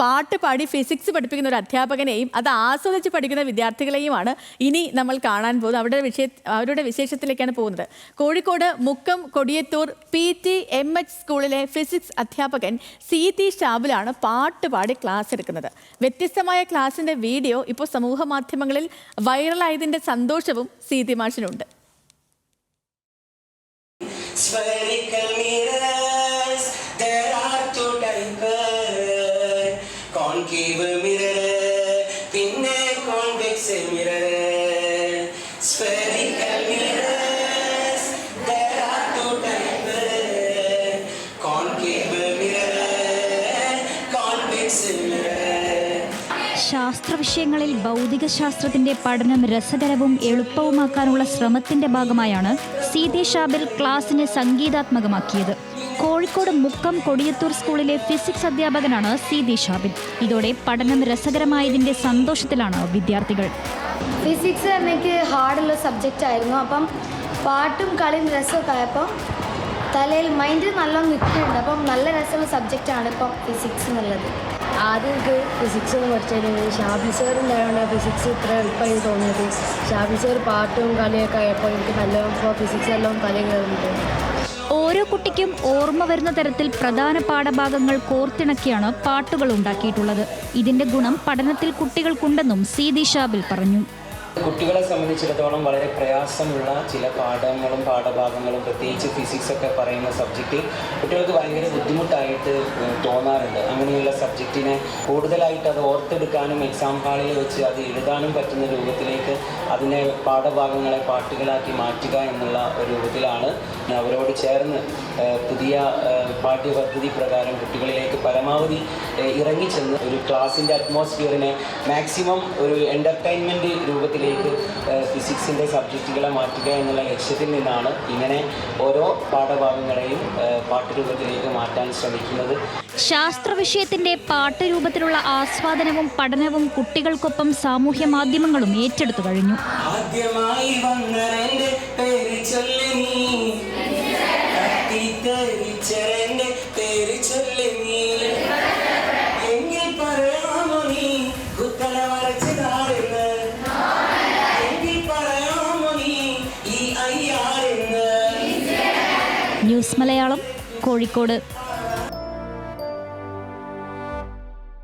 പാട്ട് പാടി ഫിസിക്സ് പഠിപ്പിക്കുന്ന ഒരു അധ്യാപകനെയും അത് ആസ്വദിച്ച് പഠിക്കുന്ന വിദ്യാർത്ഥികളെയുമാണ് ഇനി നമ്മൾ കാണാൻ പോകുന്നത്. അവരുടെ വിശേഷത്തിലേക്കാണ് പോകുന്നത്. കോഴിക്കോട് മുക്കം കൊടിയത്തൂർ PTMH സ്കൂളിലെ ഫിസിക്സ് അധ്യാപകൻ സീതി ഷാബിലാണ് പാട്ട് പാടി ക്ലാസ് എടുക്കുന്നത്. വ്യത്യസ്തമായ ക്ലാസിന്റെ വീഡിയോ ഇപ്പോൾ സമൂഹ മാധ്യമങ്ങളിൽ വൈറലായതിന്റെ സന്തോഷവും Seethi മാഷിനുണ്ട്. Spherical mirrors, there are two types. Concave mirror, pinne convex mirror. Spherical mirrors, there are two types. Concave mirror, convex mirror. ശാസ്ത്രവിഷയങ്ങളിൽ ഭൗതികശാസ്ത്രത്തിന്റെ പഠനം രസകരവും എളുപ്പവുമാക്കാനുള്ള ശ്രമത്തിന്റെ ഭാഗമായാണ് സീതി ഷാബിൽ ക്ലാസിനെ സംഗീതാത്മകമാക്കിയത്. കോഴിക്കോട് മുക്കം കൊടിയത്തൂർ സ്കൂളിലെ ഫിസിക്സ് അധ്യാപകനാണ് സീതി ഷാബിൽ. ഇതോടെ പഠനം രസകരമായതിന്റെ സന്തോഷത്തിലാണ് വിദ്യാർത്ഥികൾ. ഫിസിക്സ് എനിക്ക് ഹാർഡുള്ള സബ്ജക്റ്റ് ആയിരുന്നു. അപ്പം പാട്ടും കളിയും രസമൊക്കെ ആയപ്പോൾ തലയിൽ മൈൻഡ് നല്ലോണം നിൽക്കുന്നുണ്ട്. അപ്പം നല്ല രസമുള്ള സബ്ജക്റ്റാണ് ഇപ്പം ഫിസിക്സ് എന്നുള്ളത്. ആദ്യം എനിക്ക് ഫിസിക്സ് എന്ന് പഠിച്ചതിന് ഷാബിൽ സാർ ഉണ്ടായതുകൊണ്ട് ഫിസിക്സ് ഇത്ര എളുപ്പമായി തോന്നിയത്. ഷാബിൽ സാർ പാട്ടും കളിയൊക്കെ ആയപ്പോൾ എനിക്ക് നല്ലോണം ഇപ്പോൾ ഫിസിക്സ് എല്ലാം തലയിൽ കയറുന്നുണ്ട്. ഓരോ കുട്ടിക്കും ഓർമ്മ വരുന്ന തരത്തിൽ പ്രധാന പാഠഭാഗങ്ങൾ കോർത്തിണക്കിയാണ് പാട്ടുകൾ ഉണ്ടാക്കിയിട്ടുള്ളത്. ഇതിന്റെ ഗുണം പഠനത്തിൽ കുട്ടികൾക്കുണ്ടെന്നും സീതി ഷാബിൽ പറഞ്ഞു. കുട്ടികളെ സംബന്ധിച്ചിടത്തോളം വളരെ പ്രയാസമുള്ള ചില പാഠങ്ങളും പാഠഭാഗങ്ങളും പ്രത്യേകിച്ച് ഫിസിക്സ് ഒക്കെ പറയുന്ന സബ്ജക്റ്റ് കുട്ടികൾക്ക് ഭയങ്കര ബുദ്ധിമുട്ടായിട്ട് തോന്നാറുണ്ട്. അങ്ങനെയുള്ള സബ്ജക്റ്റിനെ കൂടുതലായിട്ട് അത് ഓർത്തെടുക്കാനും എക്സാം ഹാളിൽ വെച്ച് അത് എഴുതാനും പറ്റുന്ന രൂപത്തിലേക്ക് അതിനെ പാഠഭാഗങ്ങളെ പാട്ടുകളാക്കി മാറ്റുക എന്നുള്ള ഒരു രൂപത്തിലാണ് അവരോട് ചേർന്ന് പുതിയ പാഠ്യപദ്ധതി പ്രകാരം കുട്ടികളിലേക്ക് പരമാവധി ഇറങ്ങിച്ചെന്ന് ഒരു ക്ലാസിൻ്റെ അറ്റ്മോസ്ഫിയറിനെ മാക്സിമം ഒരു എൻ്റർടൈൻമെൻറ്റ് രൂപത്തിലേക്ക് ഫിസിക്സിൻ്റെ സബ്ജക്റ്റുകളെ മാറ്റുക എന്നുള്ള ലക്ഷ്യത്തിൽ നിന്നാണ് ഇങ്ങനെ ഓരോ പാഠഭാഗങ്ങളെയും പാട്ടുരൂപത്തിലേക്ക് മാറ്റാൻ ശ്രമിക്കുന്നത്. ശാസ്ത്ര വിഷയത്തിന്റെ പാട്ടുരൂപത്തിലുള്ള ആസ്വാദനവും പഠനവും കുട്ടികൾക്കൊപ്പം സാമൂഹ്യ മാധ്യമങ്ങളും ഏറ്റെടുത്തു കഴിഞ്ഞു. ആദ്യമായി വന്നവന്റെ പേര് ചൊല്ലി നീ, കത്തിത്തരിച്ചവന്റെ പേര് ചൊല്ലി നീ, എങ്കിൽ പറയാമോ നീ കുത്തല വരച്ചതാരെന്ന്, എങ്കിൽ പറയാമോ നീ ഈ അയ്യാരെന്ന്. ന്യൂസ് മലയാളം, കോഴിക്കോട്.